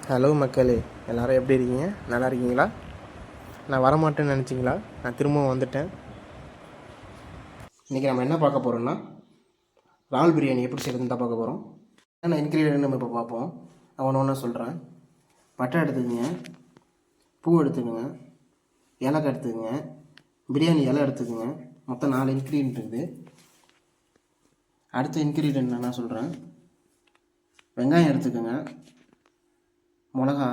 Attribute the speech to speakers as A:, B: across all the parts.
A: Hello மக்களே, எல்லோரும் எப்படி இருக்கீங்க? நல்லா இருக்கீங்களா? நான் வரமாட்டேன்னு நினச்சிங்களா? நான் திரும்பவும் வந்துட்டேன். இன்றைக்கி நம்ம என்ன பார்க்க போகிறோம்னா, இறால் பிரியாணி எப்படி செய்யறதுன்னு தான் பார்க்க போகிறோம். என்ன இன்க்ரீடியன்ட் நம்ம இப்போ பார்ப்போம். நான் ஒன்று ஒன்றா சொல்கிறேன். பட்டை எடுத்துக்கோங்க, பூ எடுத்துக்கோங்க, ஏலக்காய் எடுத்துக்கோங்க, பிரியாணி இலை எடுத்துக்கோங்க. மொத்தம் 4 இன்க்ரீடியன்ட் இருக்குது. அடுத்த இன்க்ரீடியன்ட் நான் சொல்கிறேன். வெங்காயம் எடுத்துக்கோங்க, மிளகா,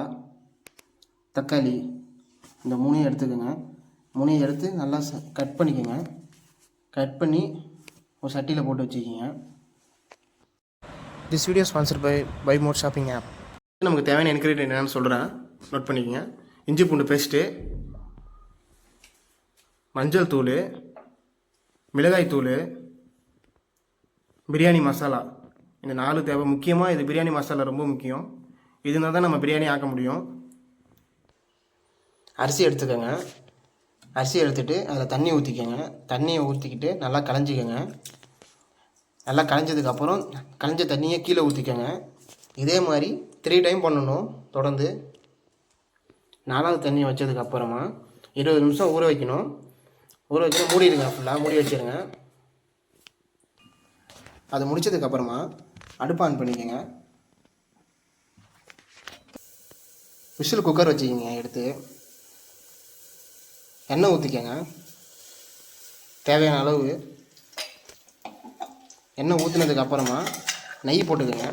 A: தக்காளி, இந்த 3 எடுத்துக்கோங்க. 3 எடுத்து நல்லா கட் பண்ணிக்கோங்க. கட் பண்ணி ஒரு சட்டியில் போட்டு வச்சுக்கிங்க. This video sponsor by more shopping app. நமக்கு தேவையான இன்க்ரீடியன்ட் என்னென்னு சொல்கிறேன், நோட் பண்ணிக்கோங்க. இஞ்சி பூண்டு பேஸ்ட்டு, மஞ்சள் தூள், மிளகாய் தூள், பிரியாணி மசாலா. இந்த 4 தேவை. முக்கியமாக இது பிரியாணி மசாலா ரொம்ப முக்கியம். இது இருந்தால் தான் நம்ம பிரியாணி ஆக்க முடியும். அரிசி எடுத்துக்கோங்க. அரிசி எடுத்துகிட்டு அதில் தண்ணி ஊற்றிக்கோங்க. தண்ணியை ஊற்றிக்கிட்டு நல்லா களைஞ்சிக்கோங்க. நல்லா களைஞ்சதுக்கப்புறம் களைஞ்ச தண்ணியை கீழே ஊற்றிக்கோங்க. இதே மாதிரி 3 டைம் பண்ணணும் தொடர்ந்து. 4வது தண்ணியை வச்சதுக்கப்புறமா 20 நிமிஷம் ஊற வைக்கணும். ஊற வச்சுட்டு மூடிடுங்க. ஃபுல்லாக மூடி வச்சுருங்க. அது முடிச்சதுக்கப்புறமா அடுப்பு ஆன் பண்ணிக்கோங்க. விசில் குக்கர் வச்சுக்கிங்க. எடுத்து எண்ணெய் ஊற்றிக்கங்க. தேவையான அளவு எண்ணெய் ஊற்றினதுக்கப்புறமா நெய் போட்டுக்கோங்க.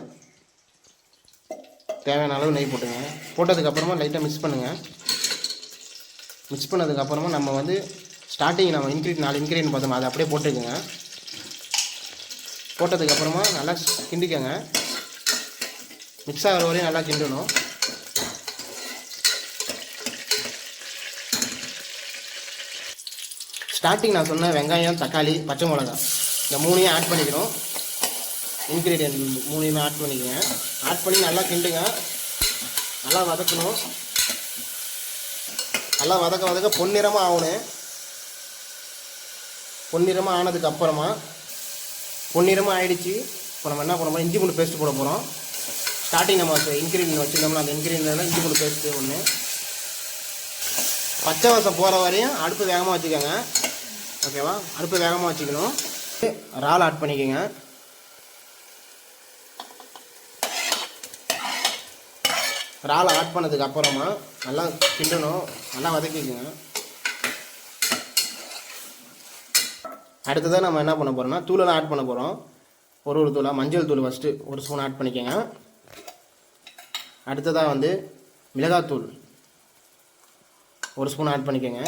A: தேவையான அளவு நெய் போட்டுங்க. போட்டதுக்கப்புறமா லைட்டாக மிக்ஸ் பண்ணுங்கள். மிக்ஸ் பண்ணதுக்கப்புறமா நம்ம வந்து ஸ்டார்டிங் நம்ம 4 இன்க்ரீடியன்ட் பார்த்தோம், அதை அப்படியே போட்டுக்கோங்க. போட்டதுக்கப்புறமா நல்லா கிண்டிக்கோங்க. மிக்ஸ் ஆகிற வரையும் நல்லா கிண்டணும். ஸ்டார்டிங் நான் சொன்ன வெங்காயம், தக்காளி, பச்சை மிளகா, இந்த 3ஐயும் ஆட் பண்ணிக்கணும். இன்க்ரீடியன்ட் 3ஐயுமே ஆட் பண்ணிக்கோங்க. ஆட் பண்ணி நல்லா கிண்டுங்க. நல்லா வதக்கணும். நல்லா வதக்க பொன்னிறமாக ஆகணும். பொன்னிறமாக ஆனதுக்கப்புறமா பொன்னிறமாக ஆகிடுச்சு. இப்போ நம்ம என்ன பண்ண போகிறோம், இஞ்சி பூண்டு பேஸ்ட்டு போட போகிறோம். ஸ்டார்டிங் நம்ம இன்க்ரீடியன்ட் வச்சுருந்தோம்னா அந்த இன்க்ரீடியன்ட் இஞ்சி பூண்டு பேஸ்ட்டு ஒன்று. பச்சை வாசம் போகிற வரையும் அடுப்பு வேகமாக வச்சுக்கோங்க. ஓகேவா? அடுப்பு வேகமாக வச்சுக்கணும். இறால் ஆட் பண்ணிக்கோங்க. இறால் ஆட் பண்ணதுக்கு அப்புறமா நல்லா கிண்டணும். நல்லா வதக்கிக்கோங்க. அடுத்ததாக நம்ம என்ன பண்ண போகிறோம்னா தூளெல்லாம் ஆட் பண்ண போகிறோம். ஒரு தூளாக மஞ்சள் தூள் ஃபஸ்ட்டு 1 ஸ்பூன் ஆட் பண்ணிக்கோங்க. அடுத்ததாக வந்து மிளகாத்தூள் 1 ஸ்பூன் ஆட் பண்ணிக்கோங்க.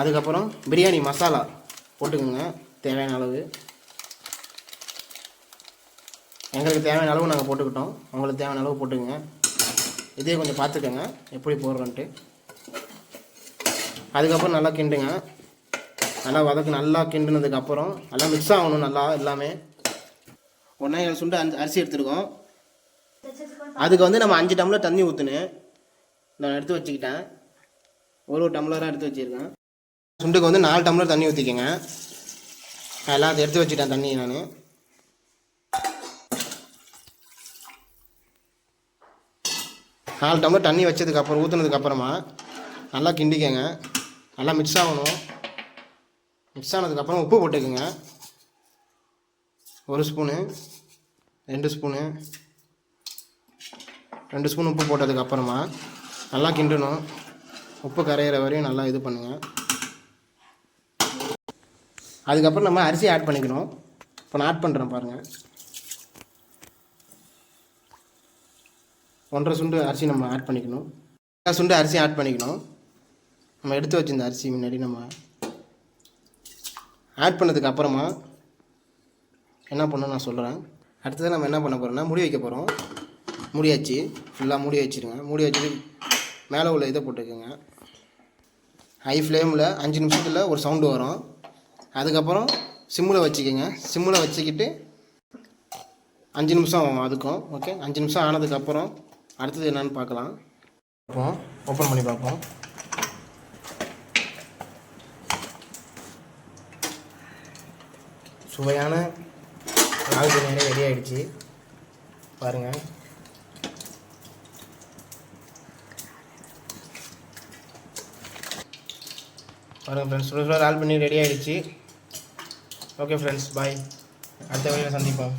A: அதுக்கப்புறம் பிரியாணி மசாலா போட்டுக்கோங்க. தேவையான அளவு. எங்களுக்கு தேவையான அளவு நாங்கள் போட்டுக்கிட்டோம். உங்களுக்கு தேவையான அளவு போட்டுக்கோங்க. இதே கொஞ்சம் பார்த்துக்கோங்க எப்படி போடுறோன்ட்டு. அதுக்கப்புறம் நல்லா கிண்டுங்க. நல்லா நல்லா கிண்டுனதுக்கப்புறம் நல்லா மிக்ஸ் ஆகணும். நல்லா எல்லாமே 1.5 சுண்டு அரிசி எடுத்துருக்கோம். அதுக்கு வந்து நம்ம 5 டம்ளர் தண்ணி ஊற்றுனேன். நான் எடுத்து வச்சுக்கிட்டேன். ஒரு டம்ளராக எடுத்து வச்சுருக்கேன். சுண்டுக்கு வந்து 4 டம்ளர் தண்ணி ஊற்றிக்கங்க. எல்லாம் அதை எடுத்து வச்சுட்டேன் தண்ணி. நான் 4 டம்ளர் தண்ணி வச்சதுக்கப்புறம் ஊற்றுனதுக்கப்புறமா நல்லா கிண்டிக்கங்க. நல்லா மிக்ஸ் ஆகணும். மிக்ஸ் ஆனதுக்கப்புறம் உப்பு போட்டுக்கோங்க. 1 ஸ்பூனு, 2 ஸ்பூனு, 2 ஸ்பூன் உப்பு போட்டதுக்கப்புறமா நல்லா கிண்டணும். உப்பு கரையிற வரையும் நல்லா இது பண்ணுங்கள். அதுக்கப்புறம் நம்ம அரிசி ஆட் பண்ணிக்கணும். இப்போ நான் ஆட் பண்ணுறேன் பாருங்கள். 1.5 சுண்டு அரிசி நம்ம ஆட் பண்ணிக்கணும். 1 சுண்டு அரிசி ஆட் பண்ணிக்கணும். நம்ம எடுத்து வச்சிருந்த அரிசி முன்னாடி நம்ம ஆட் பண்ணதுக்கு அப்புறமா என்ன பண்ணணும் நான் சொல்கிறேன். அடுத்தது நம்ம என்ன பண்ண போகிறோம்னா மூடி வைக்க போகிறோம். மூடியாச்சு. ஃபுல்லாக மூடி வச்சுருங்க. மூடி வச்சுட்டு மேலே உள்ள இதை போட்டுக்கோங்க. ஹை ஃப்ளேமில் 5 நிமிஷத்தில் ஒரு சவுண்டு வரும். அதுக்கப்புறம் சிம்மில் வச்சுக்கோங்க. சிம்மில் வச்சுக்கிட்டு 5 நிமிஷம் ஆகும் அதுக்கும். ஓகே, 5 நிமிஷம் ஆனதுக்கப்புறம் அடுத்தது என்னென்னு பார்க்கலாம். ஓப்பன் பண்ணி பார்ப்போம். சுவையான இறால் பிரியாணி ரெடி ஆகிடுச்சு பாருங்கள். பாருங்கள் ஃப்ரெண்ட்ஸ், சுட சுட இறால் பண்ணி ரெடி ஆகிடுச்சு. ஓகே ஃப்ரெண்ட்ஸ், பாய். அடுத்த வீடியோவில் சந்திப்போம்.